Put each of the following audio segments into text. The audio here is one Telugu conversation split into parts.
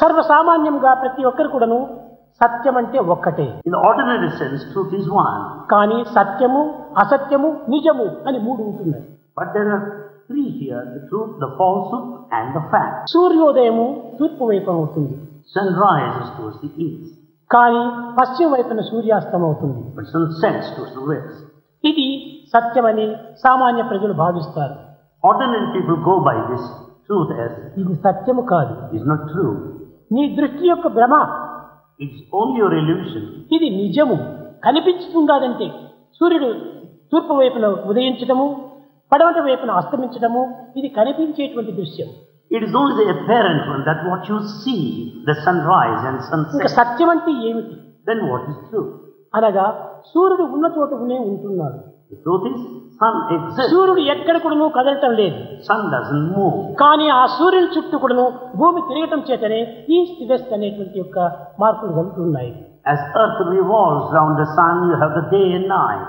సర్వసామాన్యంగా ప్రతి ఒక్కరు కూడాను సత్యం అంటే ఒక్కటే. In the ordinary sense, truth is one. కానీ సత్యము, అసత్యము, నిజము అని మూడు ఉంటున్నాయి. But there are three here: the truth, the falsehood, and the fact. సూర్యోదయము తూర్పు వైపు అవుతుంది. Sun rises towards the east, కానీ పశ్చిమ వైపున సూర్యాస్తమం అవుతుంది. but sun sets towards the west. ఇది సత్యమని సామాన్య ప్రజలు భావిస్తారు. Ordinary people go by this truth as ఇది సత్యము కాదు. is not true. నీ దృష్టి యొక్క భ్రమ. It's only your illusion. ఇది నిజము. కనిపించుతుందాదంటే సూర్యుడు తూర్పు వైపున ఉదయించడము, పడమటి వైపున అస్తమించడము ఇది కనిపించేటువంటి దృశ్యం. It is only the apparent one, that what you see, the sunrise and ఇంకా sunset. సత్యం అంటే ఏమిటి? Then what is true? అనగా సూర్యుడు ఉన్న చోటనే ఉంటున్నాడు. The truth is, sun exists. సూర్యుడు ఎక్కడ కూడాను కదలటం లేదు. Sun doesn't move. కానీ ఆ సూర్యుని చుట్టూ కూడాను భూమి తిరగటం చేతనే ఈస్ట్ వెస్ట్ అనేటువంటి యొక్క మార్పులు కలుగుతున్నాయి. As earth revolves round the sun, you have the day and night.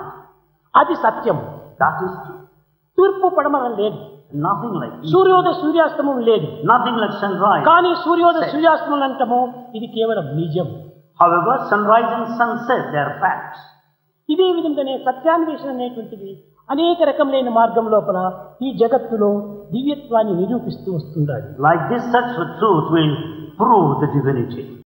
అది సత్యం. That is true. తూర్పు పడమర లేదు. Nothing like east. సూర్యోదయ సూర్యాస్తమం లేదు. Nothing like sunrise. కానీ సూర్యోదయ సూర్యాస్తమం అంటము ఇది కేవలం నిజం. However, sunrise and sunset, they are facts. ఇదే విధంగానే సత్యాన్వేషణ అనేటువంటిది అనేక రకములైన మార్గం లోపల ఈ జగత్తులో దివ్యత్వాన్ని నిరూపిస్తూ వస్తుండాలి. Like this, such a truth will prove the divinity.